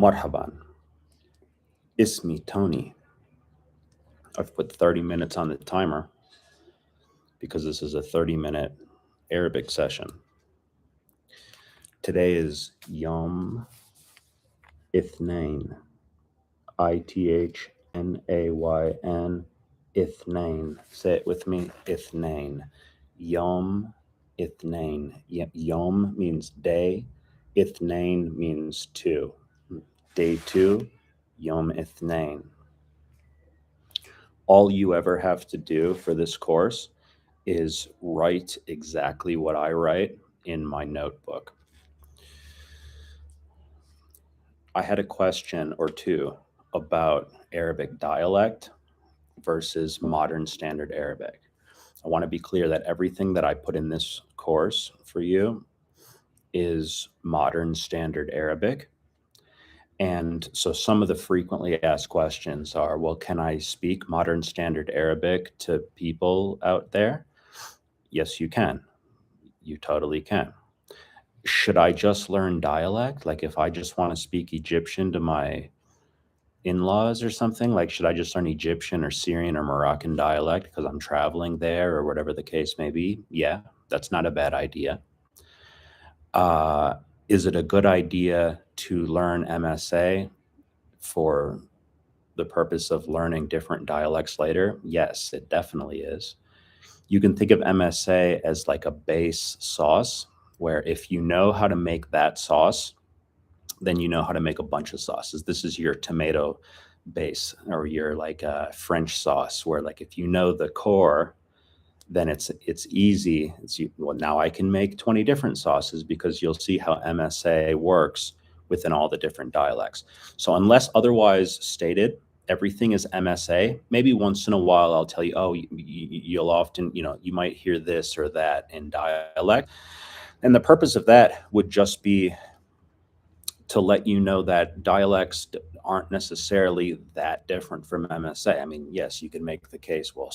Marhaban. Ismi Tony. I've put 30 minutes on the timer because this is a 30-minute Arabic session. Today is Yom Ithnain. Ithnayn. Ithnain. Say it with me. Ithnain. Yom Ithnain. Yom means day. Ithnain means two. Day two, Yom Ithnain. All you ever have to do for this course is write exactly what I write in my notebook. I had a question or two about Arabic dialect versus modern standard Arabic. I want to be clear that everything that I put in this course for you is modern standard Arabic. And so some of the frequently asked questions are, well, can I speak modern standard Arabic to people out there? Yes, you can. You totally can. Should I just learn dialect? Like if I just want to speak Egyptian to my in-laws or something, like should I just learn Egyptian or Syrian or Moroccan dialect because I'm traveling there or whatever the case may be? Yeah, that's not a bad idea. Is it a good idea to learn MSA for the purpose of learning different dialects later? Yes, it definitely is. You can think of MSA as like a base sauce, where if you know how to make that sauce, then you know how to make a bunch of sauces. This is your tomato base or your like French sauce, where like if you know the core, then it's easy. Well, now I can make 20 different sauces because you'll see how MSA works within all the different dialects. So unless otherwise stated, everything is MSA. Maybe once in a while I'll tell you, oh, you'll often, you might hear this or that in dialect. And the purpose of that would just be to let you know that dialects aren't necessarily that different from MSA. I mean, yes, you can make the case, well,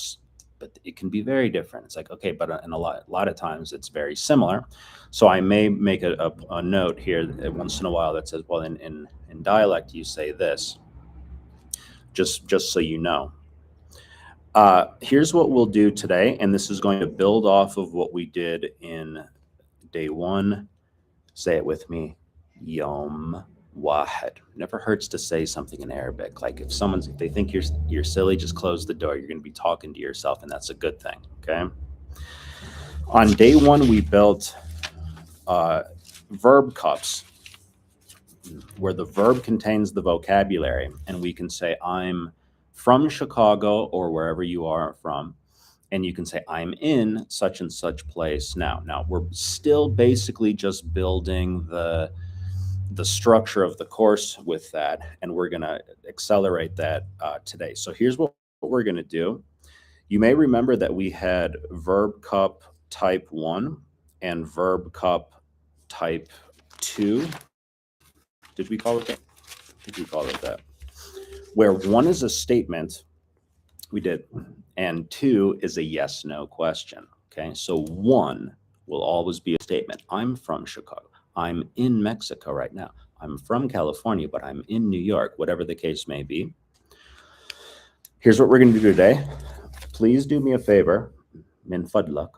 but it can be very different. It's like, okay, but in a lot of times it's very similar. So I may make a note here once in a while that says, well, in dialect you say this, just so you know. Here's what we'll do today, and this is going to build off of what we did in day one. Say it with me. Yom Wahid. Never hurts to say something in Arabic. Like if they think you're silly, just close the door. You're going to be talking to yourself, and that's a good thing. Okay. On day one, we built verb cups, where the verb contains the vocabulary, and we can say I'm from Chicago or wherever you are from. And you can say, I'm in such and such place now. Now, we're still basically just building the structure of the course with that, and we're going to accelerate that today. So here's what we're going to do. You may remember that we had verb cup type 1 and verb cup type 2. Did we call it that? I think we called it that. Where 1 is a statement, we did, and 2 is a yes/no question. Okay, so 1 will always be a statement. I'm from Chicago. I'm in Mexico right now. I'm from California, but I'm in New York, whatever the case may be. Here's what we're going to do today. Please do me a favor, min fadlak,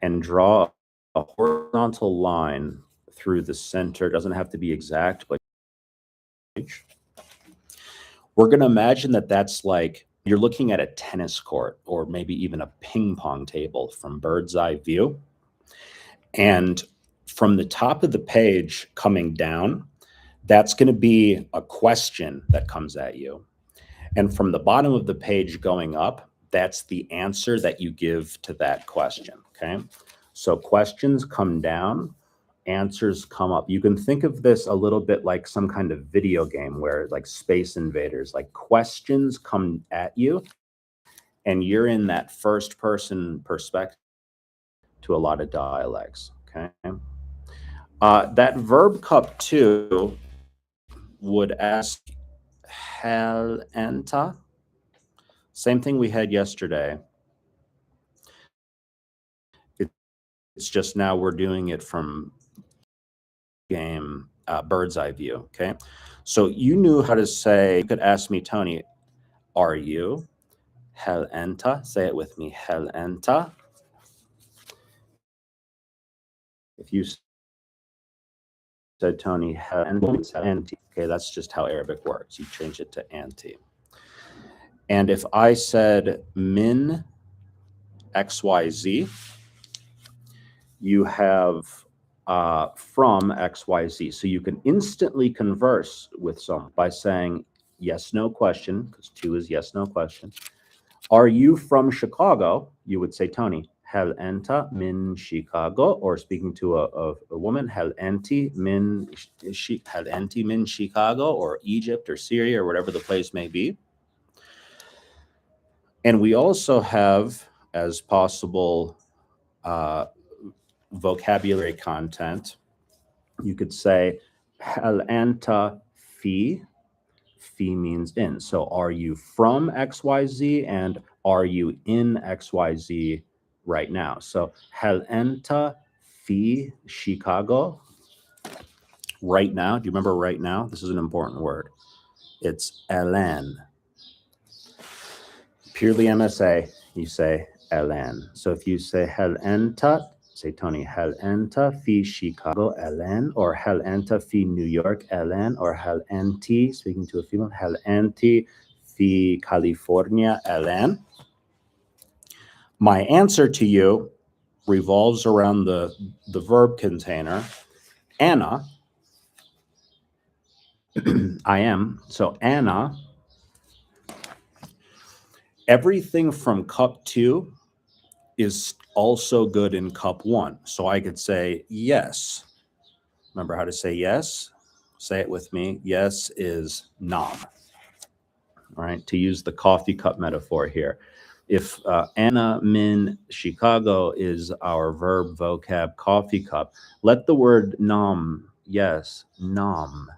and draw a horizontal line through the center. It doesn't have to be exact, but we're going to imagine that that's like you're looking at a tennis court or maybe even a ping pong table from bird's eye view. And from the top of the page coming down, that's going to be a question that comes at you. And from the bottom of the page going up, that's the answer that you give to that question. Okay. So questions come down, answers come up. You can think of this a little bit like some kind of video game where like Space Invaders, like questions come at you and you're in that first person perspective to a lot of dialects. Okay. That verb cup 2 would ask hal anta. Same thing we had yesterday. It's just now we're doing it from game bird's eye view, okay? So you knew how to say, you could ask me, Tony, are you? Hel enta, say it with me, hel enta. If you said, Tony, hel enti, okay, that's just how Arabic works. You change it to anti. And if I said min XYZ, you have from XYZ. So you can instantly converse with someone by saying yes, no question, because 2 is yes, no question. Are you from Chicago? You would say, Tony, hel enta min Chicago, or speaking to a woman, hel enti min Chicago, or Egypt or Syria or whatever the place may be. And we also have as possible vocabulary content, you could say hel anta fi. Fi means in. So are you from XYZ, and are you in XYZ right now? So hel anta fi Chicago right now. Do you remember right now? This is an important word. It's elan. Purely MSA, you say elan. So if you say hel enta, say, Tony, hel enta fi Chicago elan, or hel enta fi New York elan, or hel enti, speaking to a female, hel enti fi California elan. My answer to you revolves around the verb container, Anna. I am. So Anna, everything from cup 2 is also good in cup 1. So I could say yes. Remember how to say yes? Say it with me. Yes is nam. All right, to use the coffee cup metaphor here. If Anna min Chicago is our verb vocab coffee cup, let the word nam, yes, nam.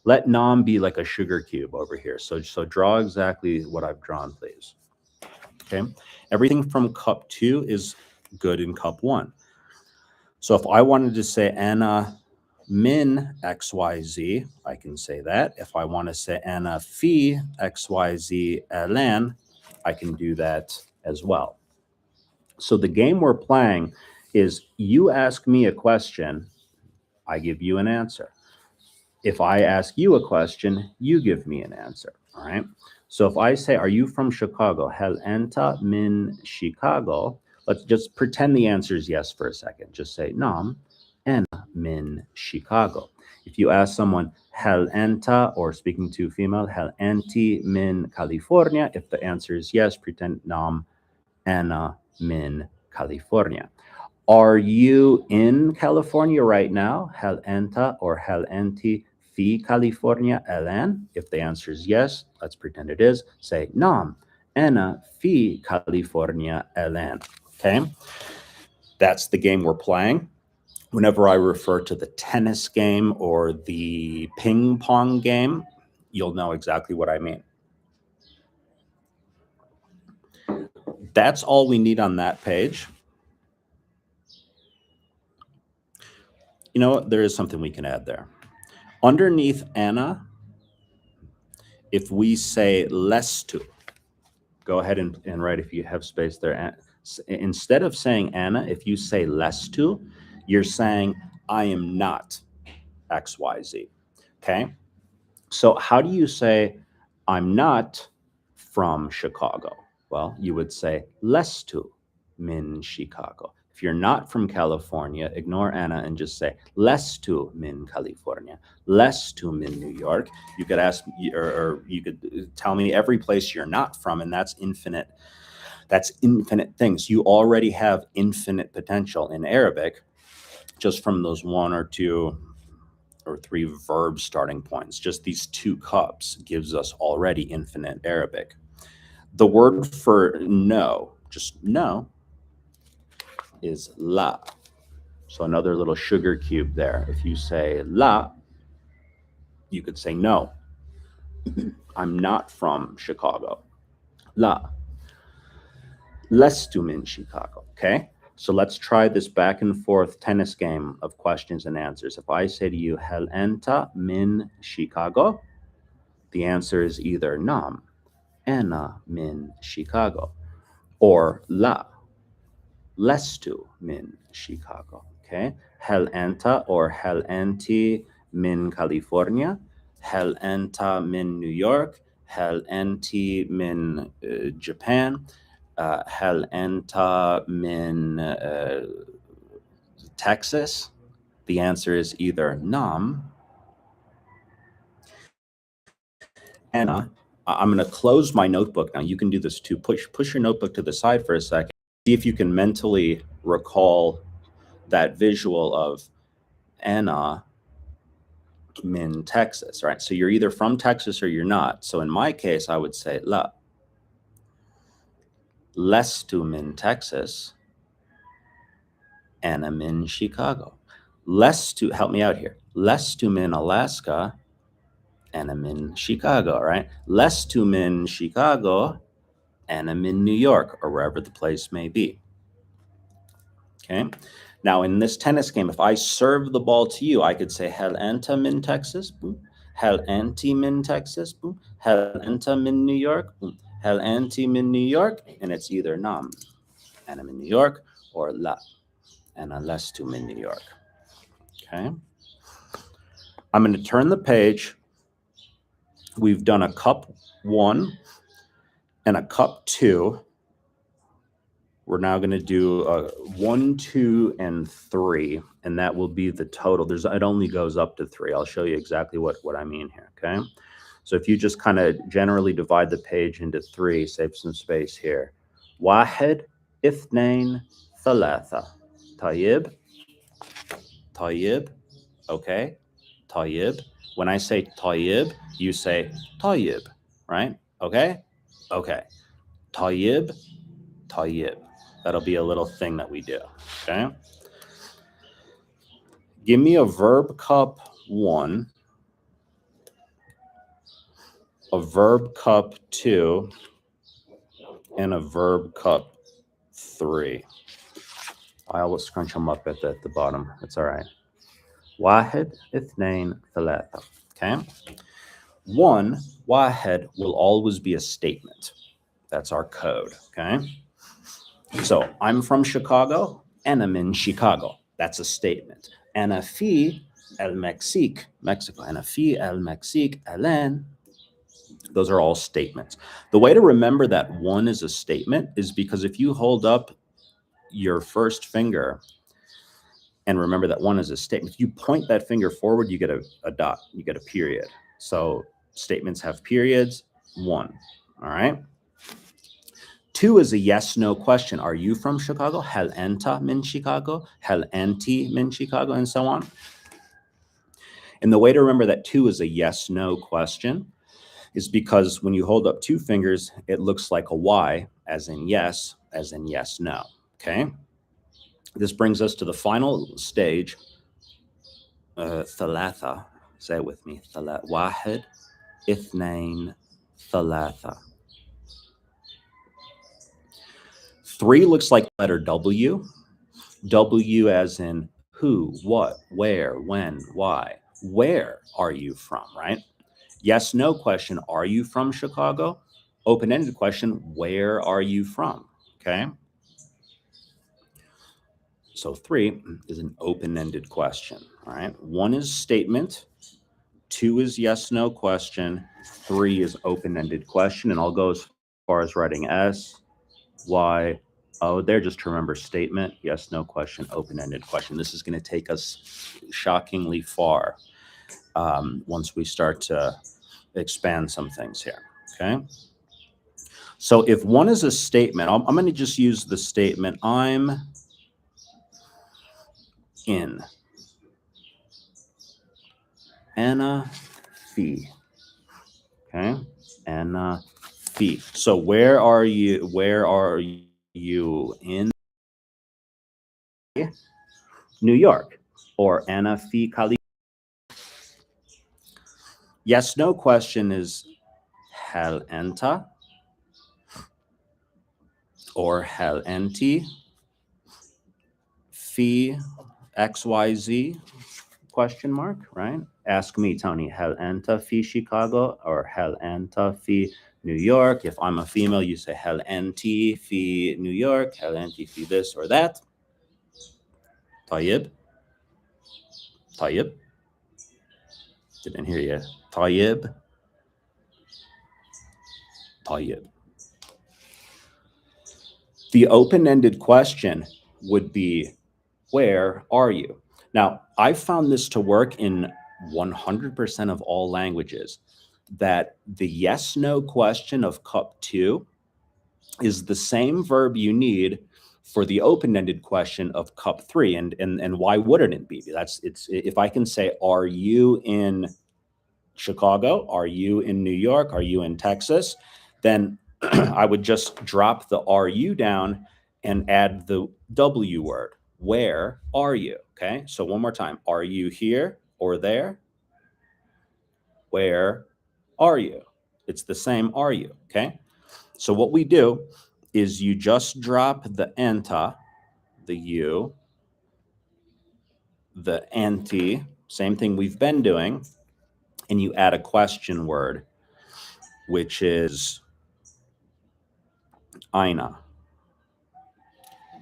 Let nam be like a sugar cube over here. So draw exactly what I've drawn, please. Okay, everything from cup 2 is good in cup 1. So if I wanted to say Anna min XYZ, I can say that. If I want to say Anna fi XYZ elan, I can do that as well. So the game we're playing is you ask me a question, I give you an answer. If I ask you a question, you give me an answer, all right? So if I say, are you from Chicago? Hel enta min Chicago. Let's just pretend the answer is yes for a second. Just say, nam, ana min Chicago. If you ask someone, hel enta, or speaking to female, hel enti min California, if the answer is yes, pretend nam, ana min California. Are you in California right now? Hel enta or hel enti fi California elan? If the answer is yes, let's pretend it is. Say nam, ana fi California elan. Okay? That's the game we're playing. Whenever I refer to the tennis game or the ping pong game, you'll know exactly what I mean. That's all we need on that page. You know what? There is something we can add there. Underneath Anna, if we say less to, go ahead and write if you have space there. Instead of saying Anna, if you say less to, you're saying I am not XYZ. Okay? So how do you say I'm not from Chicago? Well, you would say less to min Chicago. If you're not from California, ignore Anna and just say less to min California, less to min New York. You could ask, or you could tell me every place you're not from, and that's infinite. That's infinite things. You already have infinite potential in Arabic just from those 1 or 2 or 3 verb starting points. Just these 2 cups gives us already infinite Arabic. The word for no, just no, is la. So another little sugar cube there. If you say la, you could say no. I'm not from Chicago. La. Lestu min Chicago, okay? So let's try this back and forth tennis game of questions and answers. If I say to you, Hel enta min Chicago, the answer is either nam, ana min Chicago, or la, lestu min Chicago. Okay? Hel enta or hel enti min California, hel enta min New York, hel enti min Japan, hel enta min Texas. The answer is either nam, Anna. I'm going to close my notebook now. You can do this too. Push your notebook to the side for a second. See if you can mentally recall that visual of Anna min Texas, right? So you're either from Texas or you're not. So in my case, I would say la. Lestu min Texas, Anna min Chicago. Lestu, help me out here. Lestu min Alaska, and I'm in Chicago, right? Lestu min Chicago, and I'm in New York, or wherever the place may be. Okay. Now, in this tennis game, if I serve the ball to you, I could say hel enta min Texas, boom. Hel anti min Texas, boom. Hel enta min New York, boom. Hel anti min New York, and it's either nam, and I'm in New York, or la, and lestu min New York. Okay. I'm going to turn the page. We've done a cup 1 and a cup 2. We're now going to do 1, 2, and 3, and that will be the total. It only goes up to 3. I'll show you exactly what I mean here, okay? So if you just kind of generally divide the page into 3, save some space here. واحد اثنين ثلاثة. طيب. طيب. Okay. طيب. When I say طيب, you say طيب, right? Okay? Okay. طيب. طيب. That'll be a little thing that we do, okay? Give me a verb cup 1, a verb cup 2, and a verb cup 3. I always scrunch them up at the bottom. It's all right. واحد اثنين ثلاثة. Okay? 1, واحد, will always be a statement. That's our code, okay? So I'm from Chicago, and I'm in Chicago. That's a statement. Ana fi el Mexique, Mexico. Ana fi el Mexique, Alen. Those are all statements. The way to remember that 1 is a statement is because if you hold up your first finger and remember that 1 is a statement, if you point that finger forward, you get a dot, you get a period. So statements have periods, 1, all right? 2 is a yes/no question. Are you from Chicago? Hel enta min Chicago? Hel anti min Chicago? And so on. And the way to remember that 2 is a yes/no question is because when you hold up 2 fingers, it looks like a Y, as in yes, no. Okay? This brings us to the final stage, ثلاثة. Say it with me. واحد اثنين ثلاثة. 3 looks like the letter W. W as in who, what, where, when, why. Where are you from, right? Yes, no question. Are you from Chicago? Open-ended question. Where are you from? Okay. So 3 is an open-ended question. All right. 1 is statement. 2 is yes, no question. 3 is open-ended question. And I'll go as far as writing S, Y, O there, just to remember statement, yes, no question, open-ended question. This is going to take us shockingly far once we start to expand some things here, okay? So if 1 is a statement, I'm going to just use the statement, I'm in Anna Fee, okay? Anna Fee. So where are you in New York or Anna Fee, California? Yes, no question is hel enta or hel enti Fee XYZ question mark, right? Ask me, Tony, hel enta fi Chicago or hel enta fi New York. If I'm a female, you say hel enti fi New York, hel enti fi this or that. Tayyib. Tayyib. Didn't hear you. Tayyib. Tayyib. The open-ended question would be, where are you? Now, I found this to work in 100% of all languages, that the yes-no question of cup 2 is the same verb you need for the open-ended question of cup 3. And why wouldn't it be? It's if I can say, are you in Chicago? Are you in New York? Are you in Texas? Then I would just drop the are you down and add the W word. Where are you? Okay. So one more time. Are you here or there? Where are you? It's the same are you. Okay. So what we do is you just drop the enta, the you, the anti, same thing we've been doing, and you add a question word, which is Aina.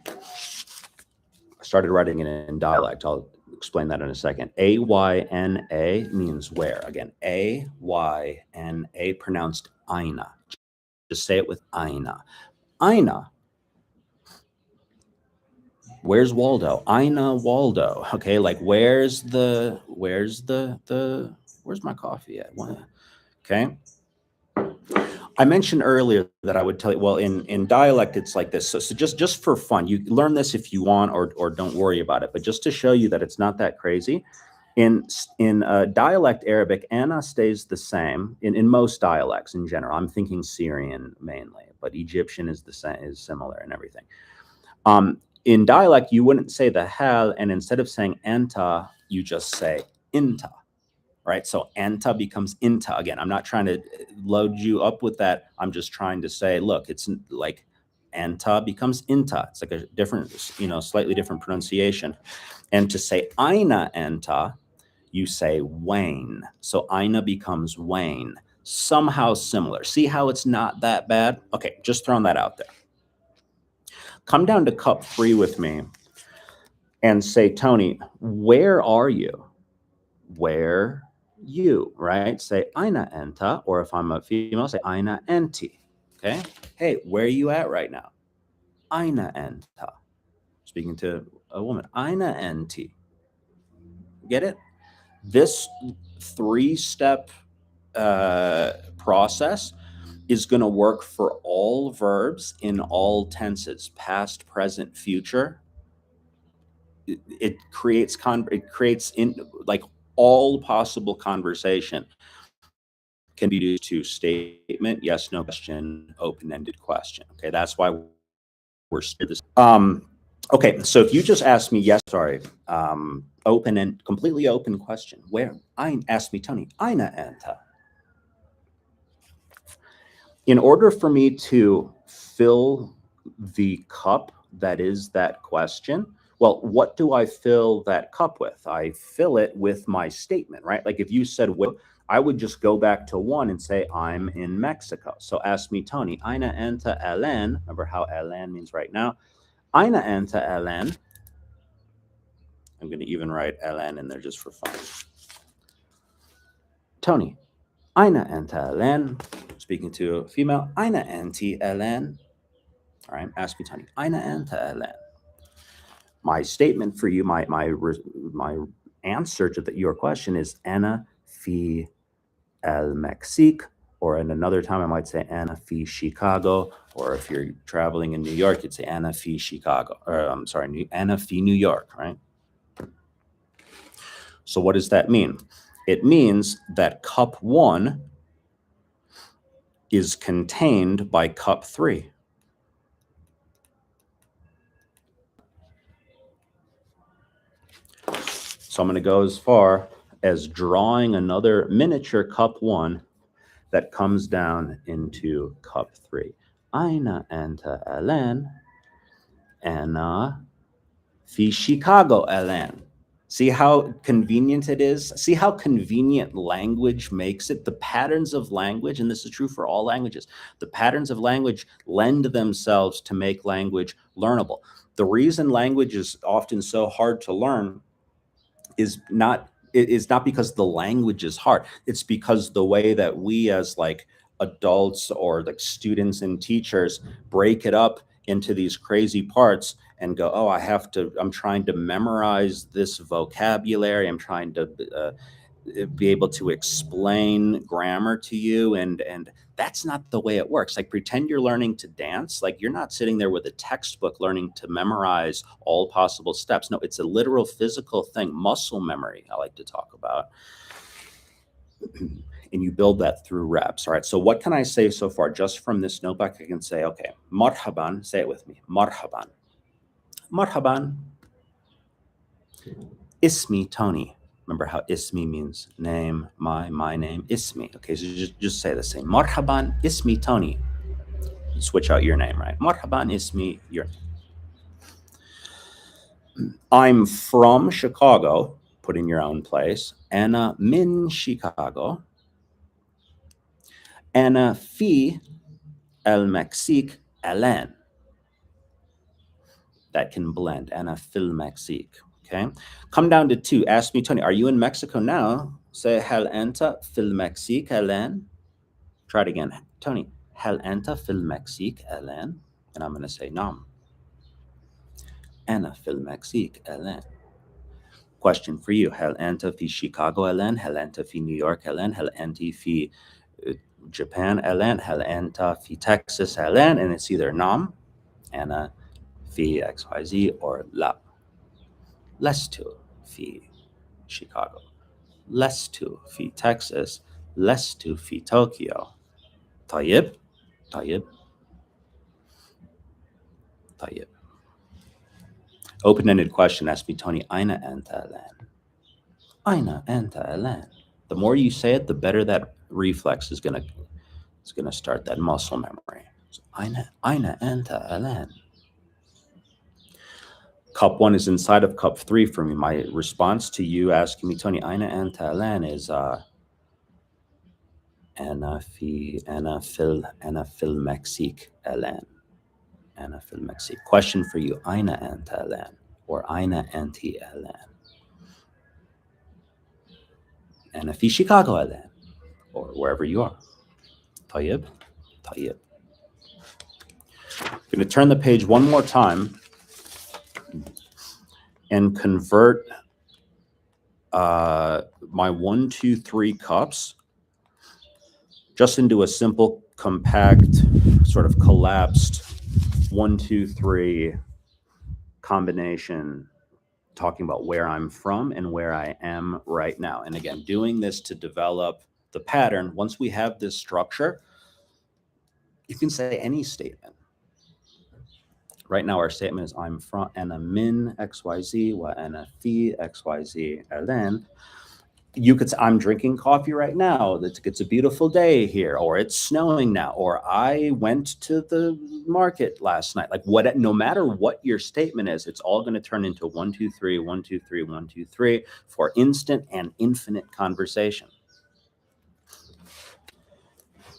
I started writing it in dialect. I'll explain that in a second. A-Y-N-A means where. Again, A-Y-N-A, pronounced Aina. Just say it with Aina. Aina. Where's Waldo? Aina Waldo. Okay, like where's my coffee at? Okay. I mentioned earlier that I would tell you, well, in dialect, it's like this. So just for fun, you learn this if you want, or don't worry about it. But just to show you that it's not that crazy, in dialect Arabic, ana stays the same in most dialects in general. I'm thinking Syrian mainly, but Egyptian is the same, is similar and everything. In dialect, you wouldn't say the hell, and instead of saying anta, you just say inta. Right? So anta becomes inta. Again, I'm not trying to load you up with that. I'm just trying to say, look, it's like anta becomes inta. It's like a different, slightly different pronunciation. And to say aina anta, you say Wayne. So aina becomes Wayne. Somehow similar. See how it's not that bad? Okay, just throwing that out there. Come down to cup 3 with me and say, Tony, where are you? Where you, right? Say Aina enta, or if I'm a female, say Aina enti. Okay. Hey, where are you at right now? Aina enta. Speaking to a woman, Aina enti. Get it? This 3-step process is going to work for all verbs in all tenses, past, present, future. It creates in like all possible conversation can be used to statement, yes, no question, open-ended question. Okay, that's why we're this. Okay, so if you just ask me, yes, sorry, open and completely open question, where I ask me, Tony, Aina enta. In order for me to fill the cup that is that question, well, what do I fill that cup with? I fill it with my statement, right? Like if you said, well, I would just go back to 1 and say, I'm in Mexico. So ask me, Tony, Aina enta elen. Remember how elen means right now? Aina enta elen. I'm going to even write elen in there just for fun. Tony, Aina enta elen. Speaking to a female, Aina enti elen. All right, ask me, Tony, Aina enta elen. My statement for you, my answer to your question is Ana fi el Mexique, or in another time I might say Ana fi Chicago, or if you're traveling in New York, you'd say Ana fi Chicago, or I'm sorry, Ana fi New York, right? So what does that mean? It means that cup 1 is contained by cup 3. So I'm going to go as far as drawing another miniature cup 1 that comes down into cup 3. Aina enta elen, Anna في شيكاغو الآن. See how convenient it is? See how convenient language makes it? The patterns of language, and this is true for all languages, the patterns of language lend themselves to make language learnable. The reason language is often so hard to learn is not because the language is hard. It's because the way that we as like adults or like students and teachers break it up into these crazy parts and go, oh, I'm trying to memorize this vocabulary. I'm trying to be able to explain grammar to you, and that's not the way it works. Like, pretend you're learning to dance. Like, you're not sitting there with a textbook learning to memorize all possible steps. No, it's a literal physical thing. Muscle memory, I like to talk about. And you build that through reps. All right, so what can I say so far? Just from this notebook, I can say, okay, marhaban, say it with me, marhaban. Marhaban. Ismi Tony. Remember how ismi means name, my name, ismi. Okay, so just say the same. Marhaban ismi Tony. Switch out your name, right? Marhaban ismi your name. I'm from Chicago. Put in your own place. Ana min Chicago. Ana fi el Mexique الآن. That can blend. Ana fil Mexique. Okay. Come down to 2. Ask me, Tony, are you in Mexico now? Say hal anta fil Mexique الآن. Try it again. Tony, هل أنت في المكسيك الآن? And I'm going to say نعم. أنا في المكسيك الآن. Question for you. هل أنت في شيكاغو الآن؟ هل أنت في نيويورك الآن؟ هل أنت في Japan الآن؟ هل أنت في Texas الآن? And it's either نعم, أنا في XYZ, or لا. لست في شيكاغو. لست في Texas. لست في طوكيو. طيب. Open-ended question. Ask me, Tony, أين أنت الآن? أين أنت الآن? The more you say it, the better that reflex is gonna start, that muscle memory. So, أين أنت الآن? Cup 1 is inside of cup 3 for me. My response to you asking me, Tony, أين أنت الآن, is أنا في المكسيك الآن. أنا في المكسيك. Question for you. أين أنت الآن? Or أين أنت الآن? أنا في شيكاغو الآن. Or wherever you are. طيب. I'm going to turn the page one more time and convert my 1, 2, 3 cups just into a simple, compact, sort of collapsed 1, 2, 3 combination, talking about where I'm from and where I am right now. And again, doing this to develop the pattern. Once we have this structure, you can say any statement. Right now, our statement is I'm from أنا من XYZ وأنا في XYZ. And then you could say I'm drinking coffee right now. It's a beautiful day here, or it's snowing now, or I went to the market last night. Like, no matter what your statement is, it's all going to turn into 1, 2, 3, 1, 2, 3, 1, 2, 3 for instant and infinite conversation.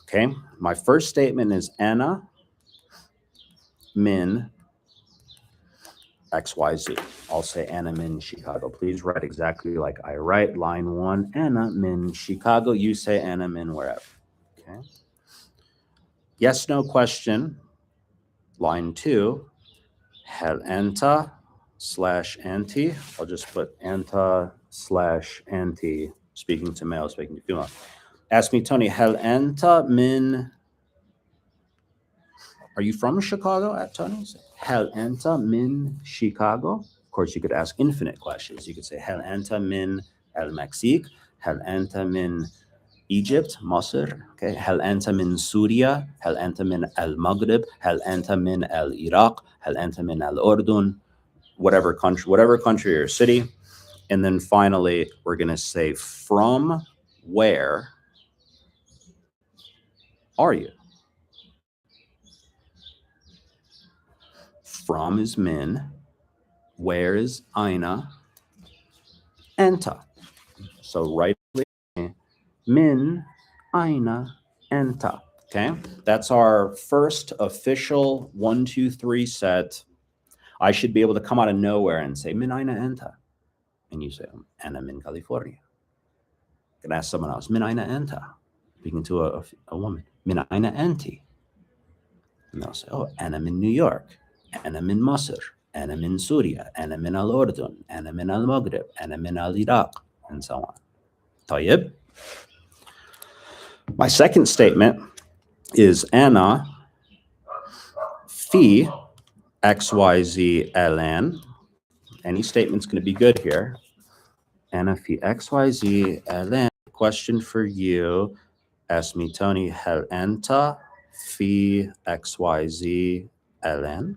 Okay, my first statement is أنا من XYZ. I'll say أنا من Chicago. Please write exactly like I write. Line 1, أنا من Chicago. You say أنا من wherever. Okay. Yes, no question. Line 2, هل أنت /أنتِ. I'll just put أنت /أنتِ. Speaking to male, speaking to female. Ask me, Tony, هل أنت من... Are you from Chicago? At Tony? هل أنت من Chicago? Of course, you could ask infinite questions. You could say هل أنت من المكسيك? هل أنت من Egypt, Masr? Okay. هل أنت من سوريا? هل أنت من المغرب? هل أنت من العراق? هل أنت من الأردن? Whatever country or city. And then finally, we're going to say, from where are you? From is min. Where is eine Ente? So right, min eine Ente. Okay, that's our first official 1, 2, 3 set. I should be able to come out of nowhere and say min eine Ente, and you say Anna min California. You can ask someone else min eine Ente, speaking to a woman, min eine Ente, and they'll say, oh, Anna min New York, Anna min Masr, Anna min Syria, Anna min al Urdun, Anna min al Maghrib, Anna min al Iraq, and so on. طيب. My second statement is Anna fi XYZ Elan. Any statement's going to be good here. Anna fi XYZ Elan. Question for you. Ask me, Tony, hal anta fi XYZ Elan?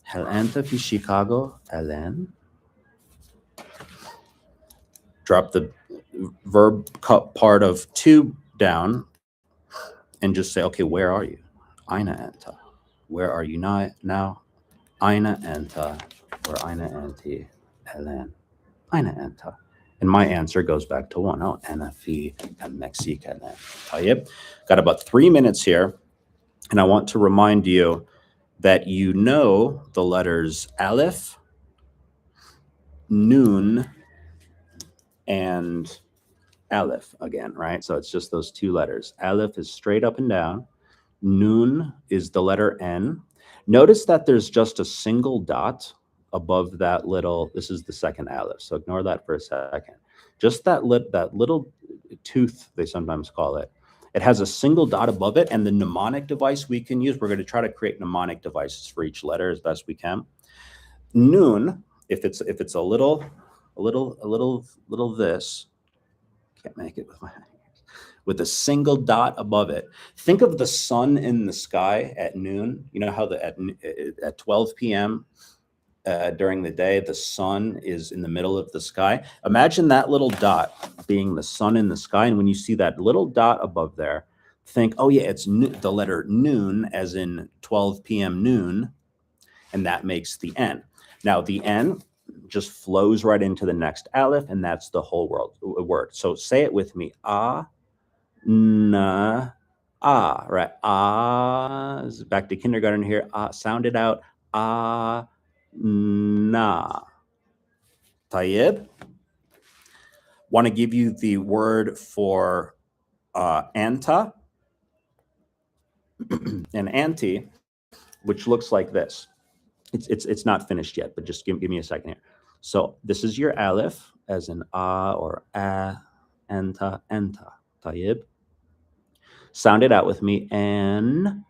Hal anta fi Chicago Elan? Drop the verb part of to down and just say, okay, where are you? Eine Ente. Where are you now? Eine Ente or eine Ente Elan. Eine Ente. And my answer goes back to 1. Oh, Anna fi Mexica. Got about 3 minutes here. And I want to remind you that you know the letters Aleph, Nun, and Aleph again, right? So it's just those 2 letters. Aleph is straight up and down. Nun is the letter N. Notice that there's just a single dot above that little, this is the second Aleph, so ignore that for a second. Just that little tooth, they sometimes call it. It has a single dot above it, and the mnemonic device we can use, we're going to try to create mnemonic devices for each letter as best we can. Nun, if it's a little this, can't make it with my hands, with a single dot above it. Think of the sun in the sky at noon. You know how at 12 p.m. During the day, the sun is in the middle of the sky. Imagine that little dot being the sun in the sky. And when you see that little dot above there, think, oh yeah, it's the letter noon, as in 12 p.m. noon. And that makes the N. Now the N just flows right into the next Aleph, and that's the whole word. So say it with me. Na, right? Back to kindergarten here. Sound it out. Na. Tayyib. Want to give you the word for anta and anti, which looks like this. It's not finished yet, but just give me a second here. So this is your Aleph, as in or anta, Tayyib. Sound it out with me, and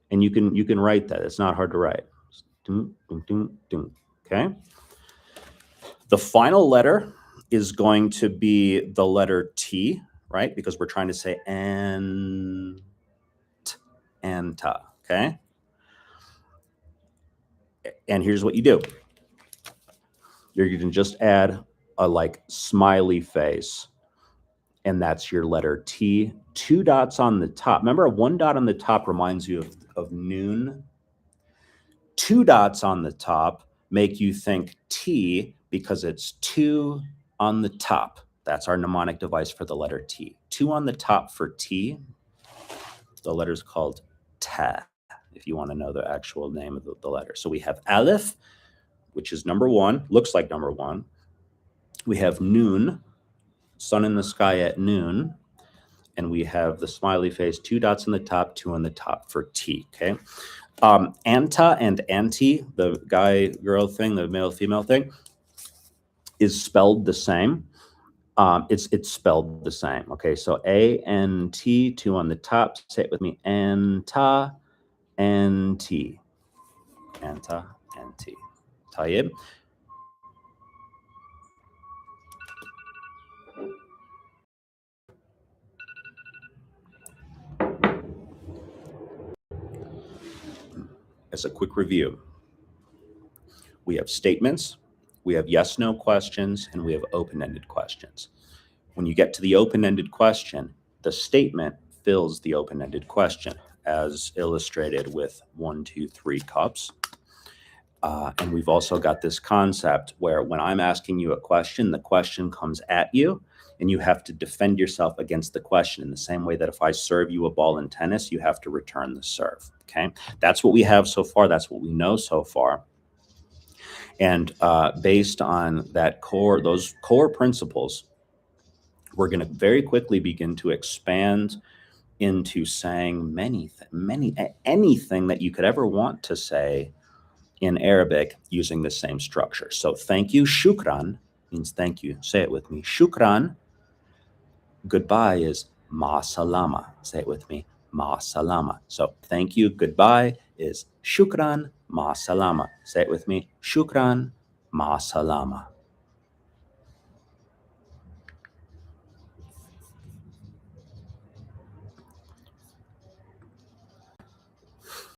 you can write that. It's not hard to write. Okay. The final letter is going to be the letter T, right? Because we're trying to say anta. Okay. And here's what you do. You can just add a smiley face, and that's your letter T. 2 dots on the top. Remember, 1 dot on the top reminds you of noon. 2 dots on the top make you think T because it's 2 on the top. That's our mnemonic device for the letter T. 2 on the top for T. The letter's called Ta, if you want to know the actual name of the letter. So we have Aleph, which is number 1, looks like number 1. We have Noon, sun in the sky at noon. And we have the smiley face, 2 dots on the top, 2 on the top for T, okay? Anta and anti, the guy-girl thing, the male-female thing, is spelled the same. It's spelled the same, okay? So A-N-T, 2 on the top. Say it with me, anta, N-T. Anta, N-T. Tayyib. As a quick review, we have statements, we have yes-no questions, and we have open-ended questions. When you get to the open-ended question, the statement fills the open-ended question, as illustrated with 1, 2, 3 cups. And we've also got this concept where when I'm asking you a question, the question comes at you and you have to defend yourself against the question in the same way that if I serve you a ball in tennis, you have to return the serve. Okay. That's what we have so far. That's what we know so far. And based on those core principles, we're going to very quickly begin to expand into saying anything that you could ever want to say in Arabic using the same structure. So thank you, shukran, means thank you. Say it with me. Shukran. Goodbye is ma salama. Say it with me. Ma salama. So thank you, goodbye is shukran, ma salama. Say it with me. Shukran, ma salama.